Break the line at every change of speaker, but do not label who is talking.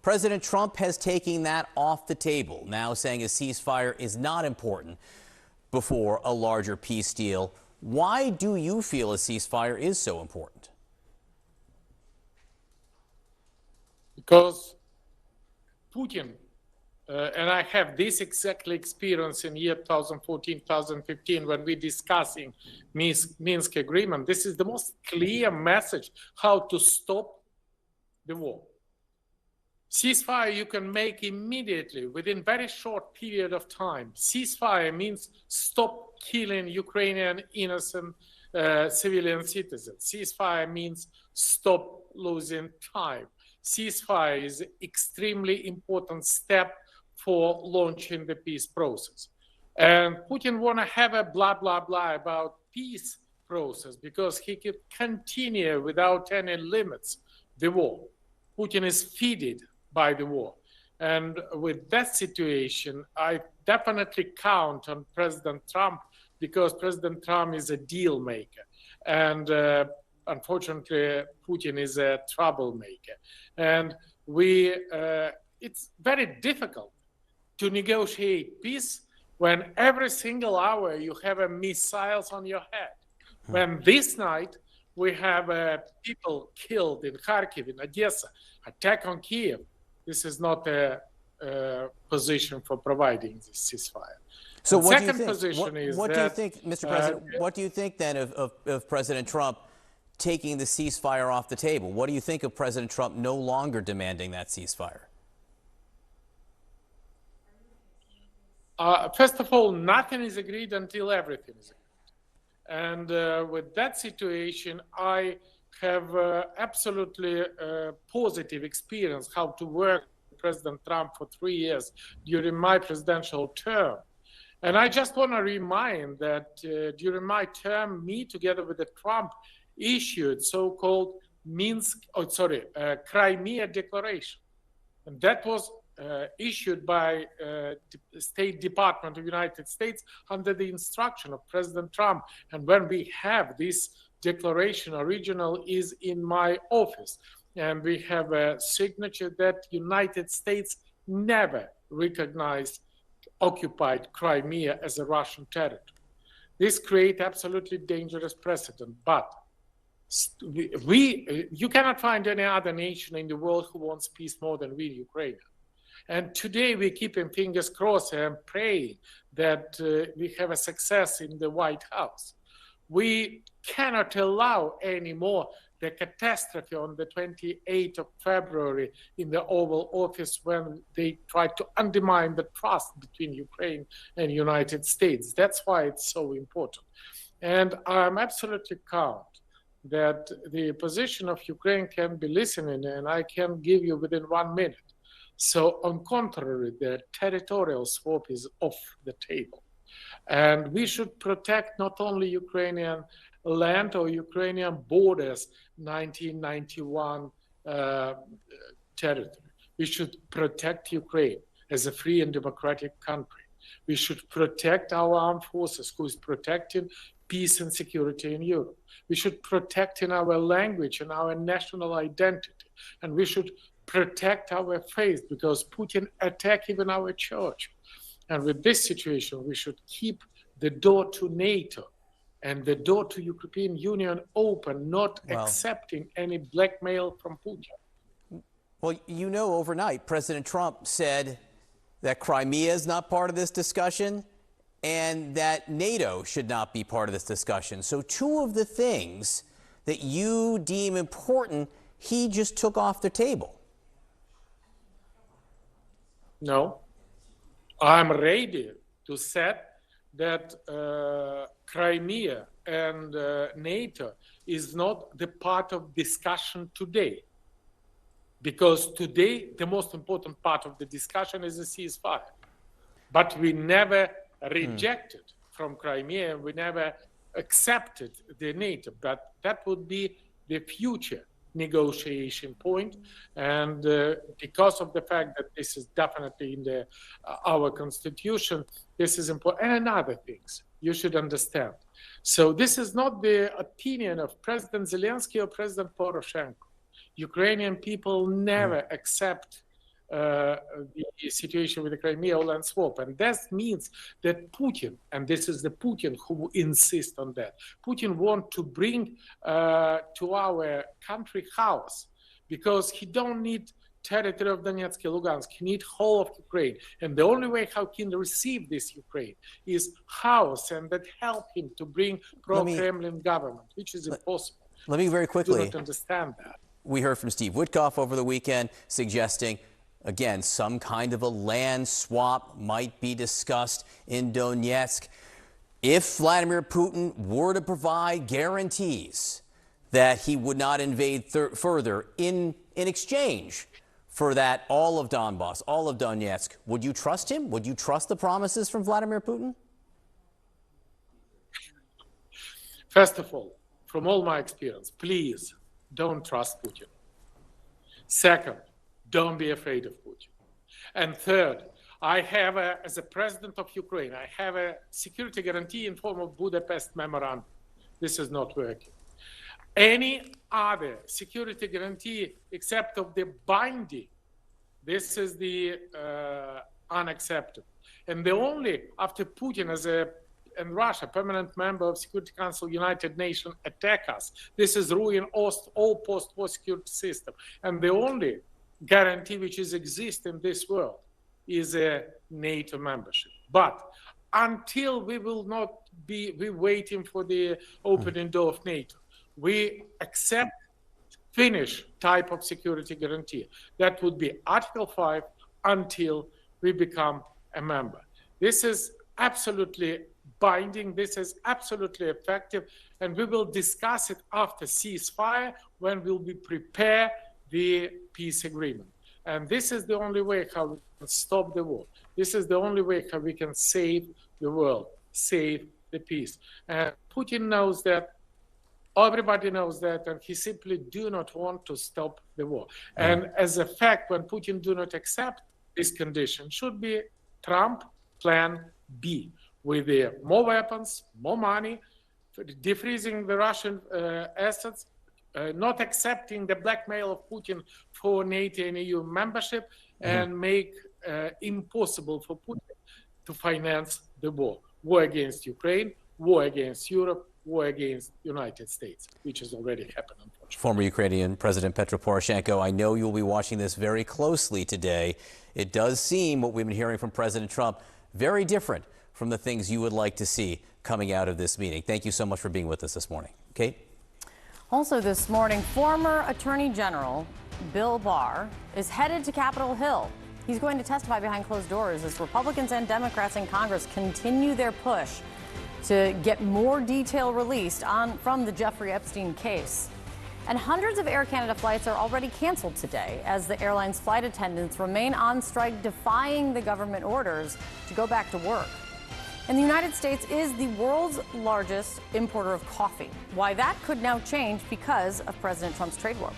President Trump has taken that off the table, now saying a ceasefire is not important before a larger peace deal. Why do you feel a ceasefire is so important?
Because Putin, and I have this exactly experience in year 2014, 2015, when we discussing Minsk agreement. This is the most clear message how to stop the war. Ceasefire you can make immediately within very short period of time. Ceasefire means stop killing Ukrainian innocent civilian citizens. Ceasefire means stop losing time. Ceasefire is an extremely important step for launching the peace process. And Putin want to have a blah, blah, blah about peace process because he can continue without any limits the war. Putin is feeded by the war. And with that situation, I definitely count on President Trump because President Trump is a deal maker. And unfortunately, Putin is a troublemaker. And it's very difficult to negotiate peace when every single hour you have missiles on your head. When this night we have people killed in Kharkiv, in Odessa, attack on Kiev. This is not a position for providing this ceasefire.
So
the
what
second
do you think?
position is
what
that,
do you think, Mr. President? What do you think then of President Trump taking the ceasefire off the table? What do you think of President Trump no longer demanding that ceasefire?
First of all, nothing is agreed until everything is agreed. And with that situation, I have absolutely positive experience how to work with President Trump for 3 years during my presidential term. And I just want to remind that during my term, me together with the Trump issued so-called Crimea Declaration. And that was issued by the State Department of the United States under the instruction of President Trump. And when we have this declaration, original is in my office. And we have a signature that United States never recognized occupied Crimea as a Russian territory. This creates absolutely dangerous precedent. But you cannot find any other nation in the world who wants peace more than we, Ukraine. And today we're keeping fingers crossed and praying that we have a success in the White House. We cannot allow anymore the catastrophe on the 28th of February in the Oval Office when they tried to undermine the trust between Ukraine and United States. That's why it's so important. And I'm absolutely count that the position of Ukraine can be listening, and I can give you within 1 minute. So on contrary, the territorial swap is off the table. And we should protect not only Ukrainian land or Ukrainian borders, 1991 territory. We should protect Ukraine as a free and democratic country. We should protect our armed forces, who is protecting peace and security in Europe. We should protect in our language and our national identity. And we should protect our faith, because Putin attacked even our church. And with this situation, we should keep the door to NATO and the door to European Union open, not accepting any blackmail from Putin.
Well, you know, overnight, President Trump said that Crimea is not part of this discussion and that NATO should not be part of this discussion. So two of the things that you deem important, he just took off the table.
No, I'm ready to say that Crimea and NATO is not the part of discussion today. Because today, the most important part of the discussion is a ceasefire. But we never rejected from Crimea, we never accepted the NATO. But that would be the future negotiation point. And because of the fact that this is definitely in our constitution, this is important. And other things you should understand. So this is not the opinion of President Zelensky or President Poroshenko. Ukrainian people never accept the situation with the Crimea land swap. And that means that Putin, and this is the Putin who insists on that, Putin wants to bring to our country chaos, because he don't need territory of Donetsk and Lugansk. He needs whole of Ukraine. And the only way how he can receive this Ukraine is chaos, and that help him to bring pro-Kremlin government, which is impossible.
Let me very quickly.
I do not understand that.
We heard from Steve Witkoff over the weekend suggesting, again, some kind of a land swap might be discussed in Donetsk. If Vladimir Putin were to provide guarantees that he would not invade further in exchange for that all of Donbass, all of Donetsk, would you trust him? Would you trust the promises from Vladimir Putin?
First of all, from all my experience, please don't trust Putin. Second, don't be afraid of Putin. And third, I have, as a president of Ukraine, I have a security guarantee in form of Budapest Memorandum. This is not working. Any other security guarantee except of the binding, this is the unacceptable. And the only, after Putin and Russia, permanent member of Security Council, United Nations, attack us, this is ruin all post-war security system. And the only guarantee which exists in this world is a NATO membership. But until we will not be waiting for the opening door of NATO, we accept Finnish type of security guarantee. That would be Article 5 until we become a member. This is absolutely binding, this is absolutely effective, and we will discuss it after ceasefire when we'll be prepared the peace agreement. And this is the only way how we can stop the war. This is the only way how we can save the world, save the peace. And Putin knows that, everybody knows that, and he simply do not want to stop the war. And as a fact, when Putin do not accept this condition, should be Trump Plan B, with more weapons, more money, defreezing the Russian assets, not accepting the blackmail of Putin for NATO and EU membership, and make impossible for Putin to finance the war. War against Ukraine, war against Europe, war against the United States, which has already happened, unfortunately.
Former Ukrainian President Petro Poroshenko, I know you'll be watching this very closely today. It does seem, what we've been hearing from President Trump, very different from the things you would like to see coming out of this meeting. Thank you so much for being with us this morning. Kate?
Also this morning, former Attorney General Bill Barr is headed to Capitol Hill. He's going to testify behind closed doors as Republicans and Democrats in Congress continue their push to get more detail released from the Jeffrey Epstein case. And hundreds of Air Canada flights are already canceled today as the airline's flight attendants remain on strike, defying the government orders to go back to work. And the United States is the world's largest importer of coffee. Why that could now change because of President Trump's trade war.